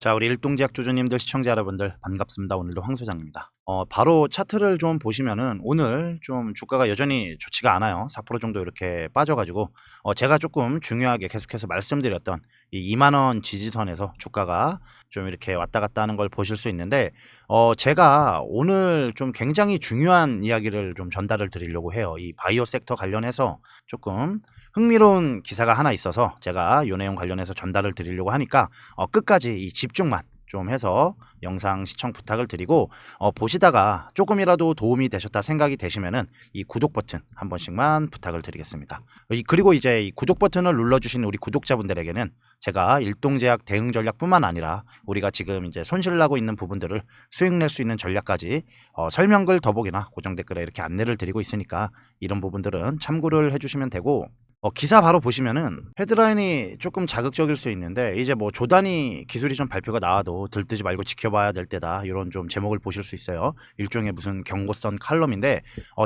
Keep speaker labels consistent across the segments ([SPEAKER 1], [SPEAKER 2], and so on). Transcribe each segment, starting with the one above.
[SPEAKER 1] 자, 우리 일동제약 주주님들, 시청자 여러분들 반갑습니다. 오늘도 황 소장입니다. 바로 차트를 좀 보시면은 오늘 좀 주가가 여전히 좋지가 않아요. 4% 정도 이렇게 빠져가지고 제가 조금 중요하게 계속해서 말씀드렸던 이 2만 원 지지선에서 주가가 좀 이렇게 왔다 갔다 하는 걸 보실 수 있는데 제가 오늘 좀 굉장히 중요한 이야기를 좀 전달을 드리려고 해요. 이 바이오 섹터 관련해서 조금 흥미로운 기사가 하나 있어서 제가 요 내용 관련해서 전달을 드리려고 하니까 끝까지 이 집중만 좀 해서 영상 시청 부탁을 드리고 보시다가 조금이라도 도움이 되셨다 생각이 되시면은 이 구독 버튼 한 번씩만 부탁을 드리겠습니다. 그리고 이제 이 구독 버튼을 눌러주신 우리 구독자분들에게는 제가 일동제약 대응 전략뿐만 아니라 우리가 지금 이제 손실 나고 있는 부분들을 수익 낼 수 있는 전략까지 설명글 더보기나 고정 댓글에 이렇게 안내를 드리고 있으니까 이런 부분들은 참고를 해주시면 되고, 기사 바로 보시면은 헤드라인이 조금 자극적일 수 있는데 이제 뭐 조단위 기술이 좀 발표가 나와도 들뜨지 말고 지켜봐야 될 때다, 이런 좀 제목을 보실 수 있어요. 일종의 무슨 경고선 칼럼인데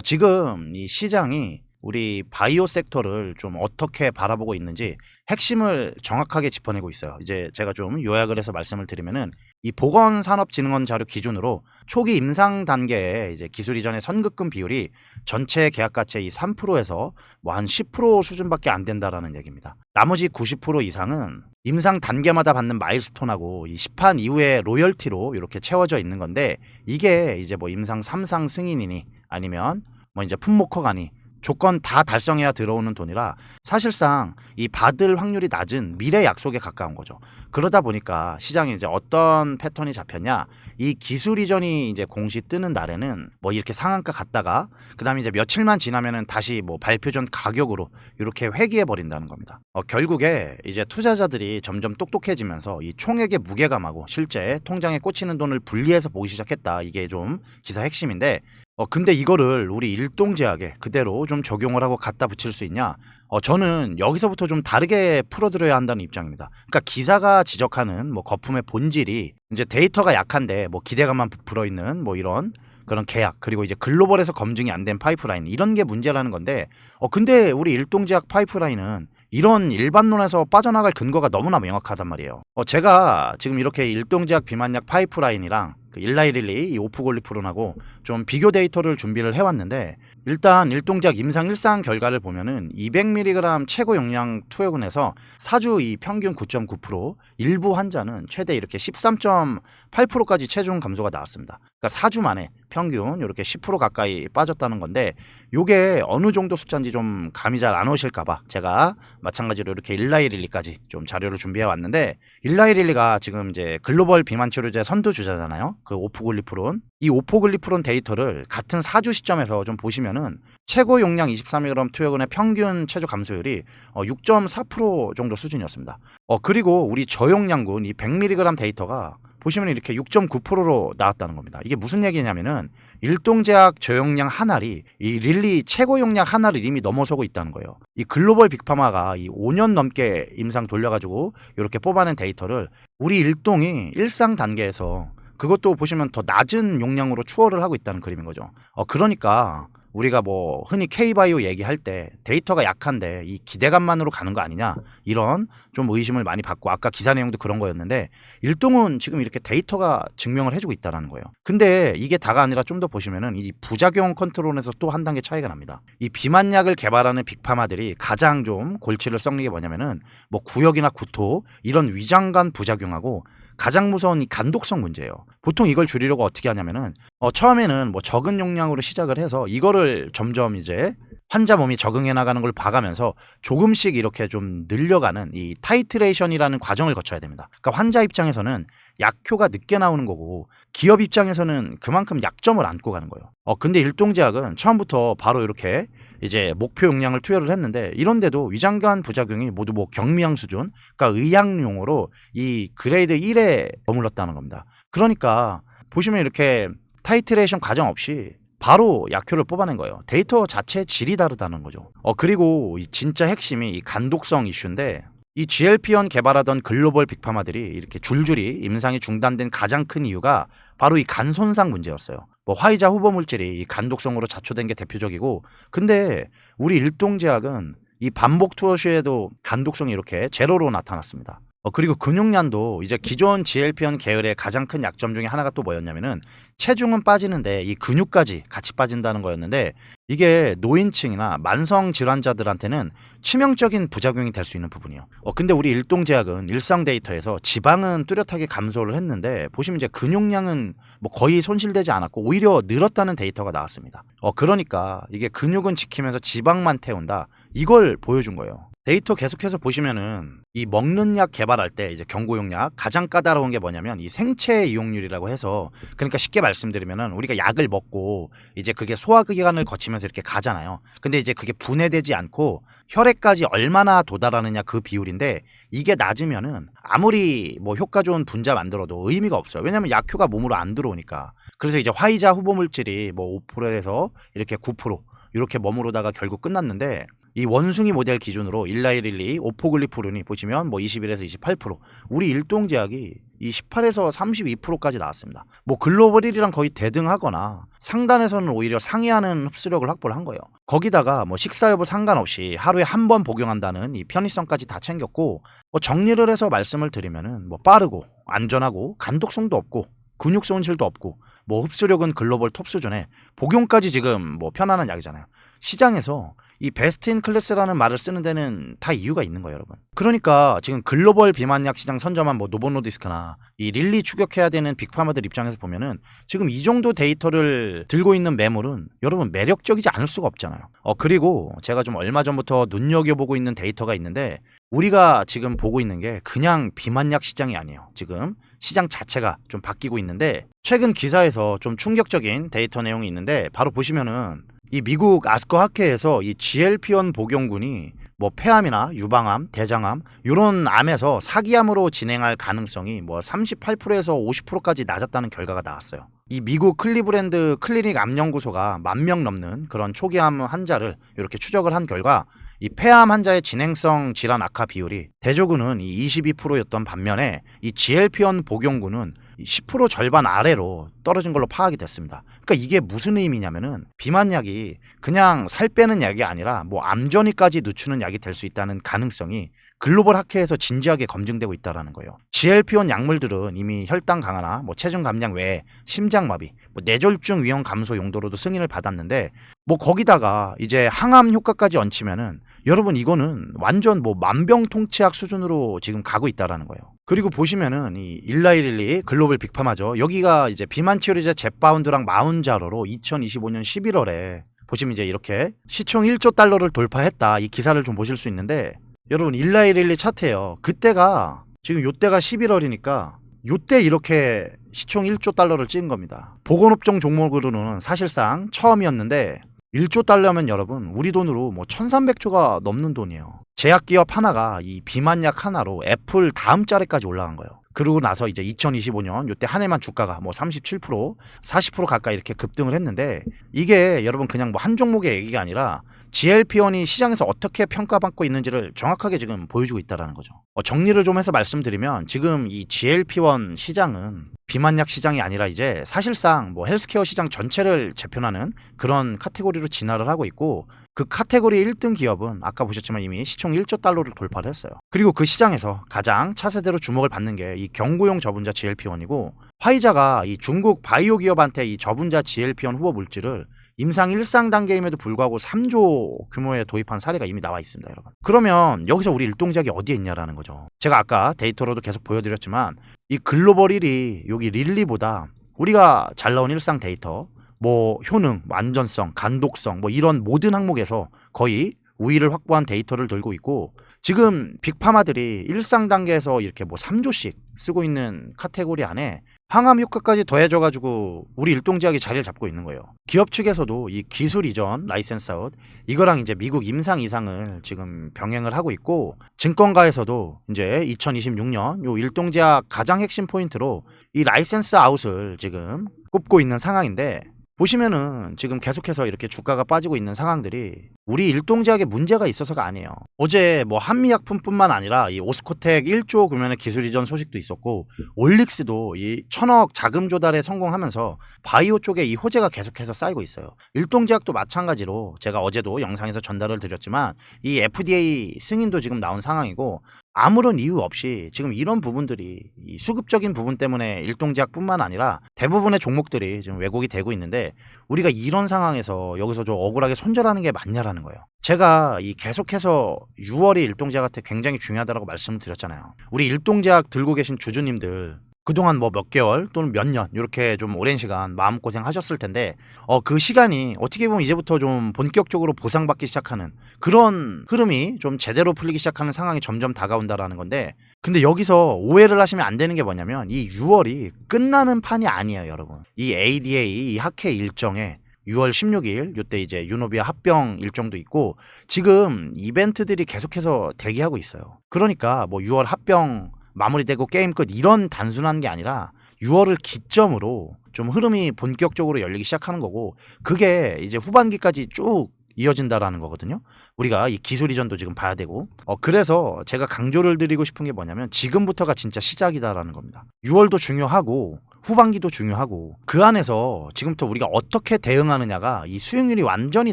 [SPEAKER 1] 지금 이 시장이 우리 바이오 섹터를 좀 어떻게 바라보고 있는지 핵심을 정확하게 짚어내고 있어요. 이제 제가 좀 요약을 해서 말씀을 드리면은 이 보건산업진흥원 자료 기준으로 초기 임상 단계에 이제 기술 이전의 선급금 비율이 전체 계약 가치의 이 3%에서 뭐 한 10% 수준밖에 안 된다라는 얘기입니다. 나머지 90% 이상은 임상 단계마다 받는 마일스톤하고 이 시판 이후에 로열티로 이렇게 채워져 있는 건데, 이게 이제 뭐 임상 3상 승인이니 아니면 뭐 이제 품목허가니 조건 다 달성해야 들어오는 돈이라 사실상 이 받을 확률이 낮은 미래 약속에 가까운 거죠. 그러다 보니까 시장에 이제 어떤 패턴이 잡혔냐, 이 기술 이전이 이제 공시 뜨는 날에는 뭐 이렇게 상한가 갔다가 그다음에 이제 며칠만 지나면은 다시 뭐 발표 전 가격으로 이렇게 회귀해 버린다는 겁니다. 결국에 이제 투자자들이 점점 똑똑해지면서 이 총액의 무게감하고 실제 통장에 꽂히는 돈을 분리해서 보기 시작했다. 이게 좀 기사 핵심인데, 근데 이거를 우리 일동제약에 그대로 좀 적용을 하고 갖다 붙일 수 있냐? 저는 여기서부터 좀 다르게 풀어드려야 한다는 입장입니다. 그러니까 기사가 지적하는 뭐 거품의 본질이 이제 데이터가 약한데 뭐 기대감만 부풀어 있는 뭐 이런 그런 계약, 그리고 이제 글로벌에서 검증이 안 된 파이프라인, 이런 게 문제라는 건데 근데 우리 일동제약 파이프라인은 이런 일반론에서 빠져나갈 근거가 너무나 명확하단 말이에요. 제가 지금 이렇게 일동제약 비만약 파이프라인이랑 그 일라이릴리 이 오프골리프론하고 좀 비교 데이터를 준비를 해왔는데, 일단 일동제약 임상 1상 결과를 보면은 200mg 최고 용량 투여군에서 사주 이 평균 9.9%, 일부 환자는 최대 이렇게 13.8%까지 체중 감소가 나왔습니다. 그러니까 4주 만에 평균 이렇게 10% 가까이 빠졌다는 건데, 요게 어느 정도 숫자인지 좀 감이 잘 안 오실까봐 제가 마찬가지로 이렇게 일라이릴리까지 좀 자료를 준비해 왔는데, 일라이릴리가 지금 이제 글로벌 비만 치료제 선두 주자잖아요. 그 오프글리프론, 이 오프글리프론 데이터를 같은 4주 시점에서 좀 보시면은 최고 용량 23mg 투여근의 평균 체중 감소율이 6.4% 정도 수준이었습니다. 그리고 우리 저용량군 이 100mg 데이터가 보시면 이렇게 6.9%로 나왔다는 겁니다. 이게 무슨 얘기냐면은 일동제약 저용량 한 알이 이 릴리 최고 용량 한 알을 이미 넘어서고 있다는 거예요. 이 글로벌 빅파마가 이 5년 넘게 임상 돌려가지고 이렇게 뽑아낸 데이터를 우리 일동이 일상 단계에서 그것도 보시면 더 낮은 용량으로 추월을 하고 있다는 그림인 거죠. 그러니까 우리가 뭐 흔히 K바이오 얘기할 때 데이터가 약한데 이 기대감만으로 가는 거 아니냐, 이런 좀 의심을 많이 받고, 아까 기사 내용도 그런 거였는데 일동은 지금 이렇게 데이터가 증명을 해주고 있다는 거예요. 근데 이게 다가 아니라 좀 더 보시면은 이 부작용 컨트롤에서 또 한 단계 차이가 납니다. 이 비만약을 개발하는 빅파마들이 가장 좀 골치를 썩는 게 뭐냐면은 뭐 구역이나 구토 이런 위장관 부작용하고 가장 무서운 이 간독성 문제예요. 보통 이걸 줄이려고 어떻게 하냐면은 처음에는 뭐 적은 용량으로 시작을 해서 이거를 점점 이제 환자 몸이 적응해 나가는 걸 봐가면서 조금씩 이렇게 좀 늘려가는 이 타이트레이션이라는 과정을 거쳐야 됩니다. 그러니까 환자 입장에서는 약효가 늦게 나오는 거고 기업 입장에서는 그만큼 약점을 안고 가는 거예요. 근데 일동제약은 처음부터 바로 이렇게 이제 목표 용량을 투여를 했는데, 이런데도 위장관 부작용이 모두 뭐 경미한 수준, 그러니까 의학용어로 이 그레이드 1에 머물렀다는 겁니다. 그러니까 보시면 이렇게 타이트레이션 과정 없이 바로 약효를 뽑아낸 거예요. 데이터 자체의 질이 다르다는 거죠. 그리고 이 진짜 핵심이 이 간독성 이슈인데, 이 GLP-1 개발하던 글로벌 빅파마들이 이렇게 줄줄이 임상이 중단된 가장 큰 이유가 바로 이 간 손상 문제였어요. 뭐 화이자 후보 물질이 이 간독성으로 자초된 게 대표적이고, 근데 우리 일동제약은 이 반복 투여 시에도 간독성이 이렇게 제로로 나타났습니다. 그리고 근육량도 이제 기존 GLP-1 계열의 가장 큰 약점 중에 하나가 또 뭐였냐면은 체중은 빠지는데 이 근육까지 같이 빠진다는 거였는데 이게 노인층이나 만성 질환자들한테는 치명적인 부작용이 될 수 있는 부분이에요. 근데 우리 일동제약은 일상 데이터에서 지방은 뚜렷하게 감소를 했는데 보시면 이제 근육량은 뭐 거의 손실되지 않았고 오히려 늘었다는 데이터가 나왔습니다. 그러니까 이게 근육은 지키면서 지방만 태운다. 이걸 보여준 거예요. 데이터 계속해서 보시면은 이 먹는 약 개발할 때 이제 경구용 약 가장 까다로운 게 뭐냐면 이 생체 이용률이라고 해서 그러니까 쉽게 말씀드리면은 우리가 약을 먹고 이제 그게 소화기관을 거치면서 이렇게 가잖아요. 근데 이제 그게 분해되지 않고 혈액까지 얼마나 도달하느냐 그 비율인데 이게 낮으면은 아무리 뭐 효과 좋은 분자 만들어도 의미가 없어요. 왜냐면 약효가 몸으로 안 들어오니까. 그래서 이제 화이자 후보 물질이 뭐 5%에서 이렇게 9% 이렇게 머무르다가 결국 끝났는데 이 원숭이 모델 기준으로 일라이릴리 오포글리푸린이 보시면 뭐 21에서 28% 우리 일동제약이 이 18에서 32%까지 나왔습니다. 뭐 글로벌 1위랑 거의 대등하거나 상단에서는 오히려 상회하는 흡수력을 확보를 한 거예요. 거기다가 뭐 식사 여부 상관없이 하루에 한 번 복용한다는 이 편의성까지 다 챙겼고 뭐 정리를 해서 말씀을 드리면은 뭐 빠르고 안전하고 간독성도 없고 근육 손실도 없고 뭐 흡수력은 글로벌 톱 수준에 복용까지 지금 뭐 편안한 약이잖아요. 시장에서 이 베스트 인 클래스라는 말을 쓰는 데는 다 이유가 있는 거예요, 여러분. 그러니까 지금 글로벌 비만약 시장 선점한 뭐 노보노디스크나 이 릴리 추격해야 되는 빅파마들 입장에서 보면은 지금 이 정도 데이터를 들고 있는 매물은 여러분 매력적이지 않을 수가 없잖아요. 그리고 제가 좀 얼마 전부터 눈여겨보고 있는 데이터가 있는데 우리가 지금 보고 있는 게 그냥 비만약 시장이 아니에요. 지금 시장 자체가 좀 바뀌고 있는데 최근 기사에서 좀 충격적인 데이터 내용이 있는데 바로 보시면은 이 미국 아스커 학회에서 이 GLP-1 복용군이 뭐 폐암이나 유방암, 대장암 이런 암에서 사기암으로 진행할 가능성이 뭐 38%에서 50%까지 낮았다는 결과가 나왔어요. 이 미국 클리브랜드 클리닉 암연구소가 10,000명 넘는 그런 초기암 환자를 이렇게 추적을 한 결과 이 폐암 환자의 진행성 질환 악화 비율이 대조군은 이 22%였던 반면에 이 GLP-1 복용군은 10% 절반 아래로 떨어진 걸로 파악이 됐습니다. 그러니까 이게 무슨 의미냐면은 비만약이 그냥 살 빼는 약이 아니라 뭐 암전이까지 늦추는 약이 될 수 있다는 가능성이 글로벌 학회에서 진지하게 검증되고 있다는 거예요. GLP-1 약물들은 이미 혈당 강화나 뭐 체중 감량 외에 심장마비, 뭐 뇌졸중 위험 감소 용도로도 승인을 받았는데 뭐 거기다가 이제 항암 효과까지 얹히면은 여러분 이거는 완전 뭐 만병통치약 수준으로 지금 가고 있다라는 거예요. 그리고 보시면은 이 일라이릴리 글로벌 빅파마죠. 여기가 이제 비만 치료제 젯바운드랑 마운자로로 2025년 11월에 보시면 이제 이렇게 시총 1조 달러를 돌파했다. 이 기사를 좀 보실 수 있는데 여러분 일라이릴리 차트예요. 그때가 지금 요때가 11월이니까 요때 이렇게 시총 1조 달러를 찍은 겁니다. 보건업종 종목으로는 사실상 처음이었는데 1조 달러면 여러분 우리 돈으로 뭐 1300조가 넘는 돈이에요. 제약기업 하나가 이 비만약 하나로 애플 다음 자리까지 올라간 거예요. 그러고 나서 이제 2025년 요때 한 해만 주가가 뭐 37%, 40% 가까이 이렇게 급등을 했는데 이게 여러분 그냥 뭐 한 종목의 얘기가 아니라 GLP-1이 시장에서 어떻게 평가받고 있는지를 정확하게 지금 보여주고 있다는 거죠. 정리를 좀 해서 말씀드리면 지금 이 GLP-1 시장은 비만약 시장이 아니라 이제 사실상 뭐 헬스케어 시장 전체를 재편하는 그런 카테고리로 진화를 하고 있고 그 카테고리 1등 기업은 아까 보셨지만 이미 시총 1조 달러를 돌파를 했어요. 그리고 그 시장에서 가장 차세대로 주목을 받는 게 이 경구용 저분자 GLP-1이고 화이자가 이 중국 바이오 기업한테 이 저분자 GLP-1 후보 물질을 임상 1상 단계임에도 불구하고 3조 규모에 도입한 사례가 이미 나와 있습니다, 여러분. 그러면 여기서 우리 일동작이 어디에 있냐라는 거죠. 제가 아까 데이터로도 계속 보여드렸지만 이 글로벌 1위 여기 릴리보다 우리가 잘 나온 일상 데이터 뭐 효능, 뭐 안전성, 간독성 뭐 이런 모든 항목에서 거의 우위를 확보한 데이터를 들고 있고 지금 빅파마들이 일상 단계에서 이렇게 뭐 3조씩 쓰고 있는 카테고리 안에 항암 효과까지 더해져가지고 우리 일동제약이 자리를 잡고 있는 거예요. 기업 측에서도 이 기술 이전 라이센스 아웃 이거랑 이제 미국 임상 이상을 지금 병행을 하고 있고 증권가에서도 이제 2026년 요 일동제약 가장 핵심 포인트로 이 라이센스 아웃을 지금 꼽고 있는 상황인데 보시면은 지금 계속해서 이렇게 주가가 빠지고 있는 상황들이 우리 일동제약에 문제가 있어서가 아니에요. 어제 뭐 한미약품뿐만 아니라 이 오스코텍 1조 규모의 기술 이전 소식도 있었고, 올릭스도 이 1,000억 자금 조달에 성공하면서 바이오 쪽에 이 호재가 계속해서 쌓이고 있어요. 일동제약도 마찬가지로 제가 어제도 영상에서 전달을 드렸지만 이 FDA 승인도 지금 나온 상황이고, 아무런 이유 없이 지금 이런 부분들이 이 수급적인 부분 때문에 일동제약뿐만 아니라 대부분의 종목들이 지금 왜곡이 되고 있는데, 우리가 이런 상황에서 여기서 좀 억울하게 손절하는 게 맞냐라는 거예요. 제가 이 계속해서 6월이 일동제약한테 굉장히 중요하다고 말씀을 드렸잖아요. 우리 일동제약 들고 계신 주주님들 그동안 뭐 몇 개월 또는 몇 년 이렇게 좀 오랜 시간 마음고생 하셨을 텐데, 그 시간이 어떻게 보면 이제부터 좀 본격적으로 보상받기 시작하는 그런 흐름이 좀 제대로 풀리기 시작하는 상황이 점점 다가온다라는 건데, 근데 여기서 오해를 하시면 안 되는 게 뭐냐면 이 6월이 끝나는 판이 아니에요, 여러분. 이 ADA 이 학회 일정에 6월 16일 이때 이제 유노비아 합병 일정도 있고, 지금 이벤트들이 계속해서 대기하고 있어요. 그러니까 뭐 6월 합병 마무리되고 게임 끝 이런 단순한 게 아니라 6월을 기점으로 좀 흐름이 본격적으로 열리기 시작하는 거고, 그게 이제 후반기까지 쭉 이어진다라는 거거든요. 우리가 이 기술 이전도 지금 봐야 되고, 그래서 제가 강조를 드리고 싶은 게 뭐냐면 지금부터가 진짜 시작이다라는 겁니다. 6월도 중요하고 후반기도 중요하고, 그 안에서 지금부터 우리가 어떻게 대응하느냐가 이 수익률이 완전히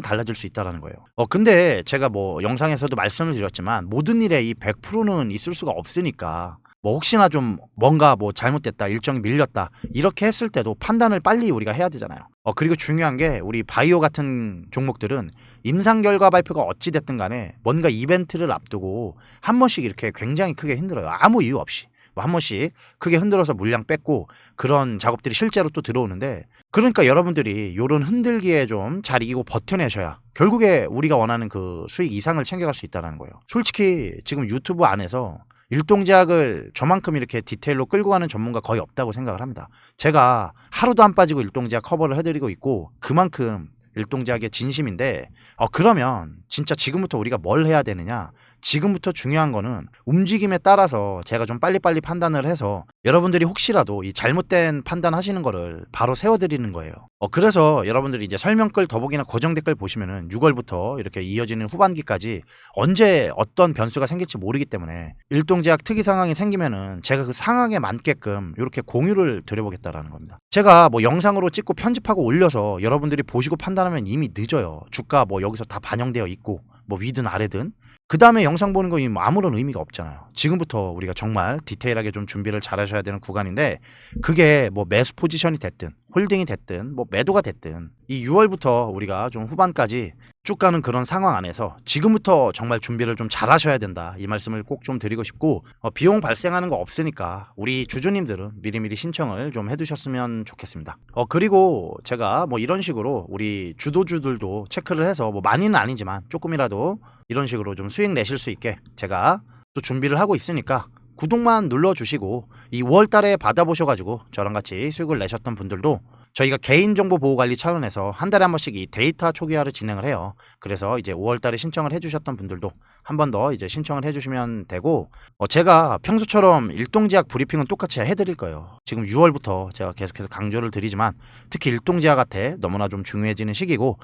[SPEAKER 1] 달라질 수 있다라는 거예요. 근데 제가 뭐 영상에서도 말씀을 드렸지만 모든 일에 이 100%는 있을 수가 없으니까, 뭐 혹시나 좀 뭔가 뭐 잘못됐다, 일정이 밀렸다 이렇게 했을 때도 판단을 빨리 우리가 해야 되잖아요. 그리고 중요한 게 우리 바이오 같은 종목들은 임상 결과 발표가 어찌 됐든 간에 뭔가 이벤트를 앞두고 한 번씩 이렇게 굉장히 크게 흔들어요. 아무 이유 없이 한 번씩 크게 흔들어서 물량 뺏고 그런 작업들이 실제로 또 들어오는데, 그러니까 여러분들이 이런 흔들기에 좀 잘 이기고 버텨내셔야 결국에 우리가 원하는 그 수익 이상을 챙겨갈 수 있다는 거예요. 솔직히 지금 유튜브 안에서 일동제약을 저만큼 이렇게 디테일로 끌고 가는 전문가 거의 없다고 생각을 합니다. 제가 하루도 안 빠지고 일동제약 커버를 해드리고 있고 그만큼 일동제약의 진심인데, 그러면 진짜 지금부터 우리가 뭘 해야 되느냐, 지금부터 중요한 거는 움직임에 따라서 제가 좀 빨리빨리 판단을 해서 여러분들이 혹시라도 이 잘못된 판단하시는 거를 바로 세워드리는 거예요. 그래서 여러분들이 이제 설명글 더보기나 고정 댓글 보시면은 6월부터 이렇게 이어지는 후반기까지 언제 어떤 변수가 생길지 모르기 때문에 일동제약 특이 상황이 생기면은 제가 그 상황에 맞게끔 이렇게 공유를 드려보겠다라는 겁니다. 제가 뭐 영상으로 찍고 편집하고 올려서 여러분들이 보시고 판단하면 이미 늦어요. 주가 뭐 여기서 다 반영되어 있고 뭐 위든 아래든 그 다음에 영상 보는 거 뭐 아무런 의미가 없잖아요. 지금부터 우리가 정말 디테일하게 좀 준비를 잘 하셔야 되는 구간인데, 그게 뭐 매수 포지션이 됐든 홀딩이 됐든 뭐 매도가 됐든 이 6월부터 우리가 좀 후반까지 쭉 가는 그런 상황 안에서 지금부터 정말 준비를 좀 잘 하셔야 된다, 이 말씀을 꼭 좀 드리고 싶고, 비용 발생하는 거 없으니까 우리 주주님들은 미리미리 신청을 좀 해두셨으면 좋겠습니다. 그리고 제가 뭐 이런 식으로 우리 주도주들도 체크를 해서 뭐 많이는 아니지만 조금이라도 이런 식으로 좀 수익 내실 수 있게 제가 또 준비를 하고 있으니까 구독만 눌러주시고, 이 5월달에 받아보셔가지고 저랑 같이 수익을 내셨던 분들도 저희가 개인정보 보호관리 차원에서 한 달에 한 번씩 이 데이터 초기화를 진행을 해요. 그래서 이제 5월달에 신청을 해주셨던 분들도 한 번 더 이제 신청을 해주시면 되고, 제가 평소처럼 일동제약 브리핑은 똑같이 해드릴 거예요. 지금 6월부터 제가 계속해서 강조를 드리지만 특히 일동제약한테 너무나 좀 중요해지는 시기고,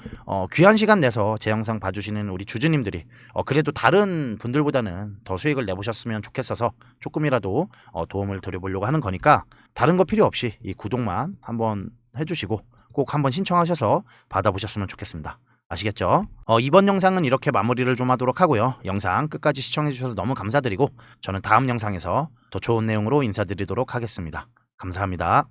[SPEAKER 1] 귀한 시간 내서 제 영상 봐주시는 우리 주주님들이 그래도 다른 분들보다는 더 수익을 내보셨으면 좋겠어서 조금이라도 도움을 드려보려고 하는 거니까 다른 거 필요 없이 이 구독만 한번 해주시고 꼭 한번 신청하셔서 받아보셨으면 좋겠습니다. 아시겠죠? 이번 영상은 이렇게 마무리를 좀 하도록 하고요. 영상 끝까지 시청해주셔서 너무 감사드리고 저는 다음 영상에서 더 좋은 내용으로 인사드리도록 하겠습니다. 감사합니다.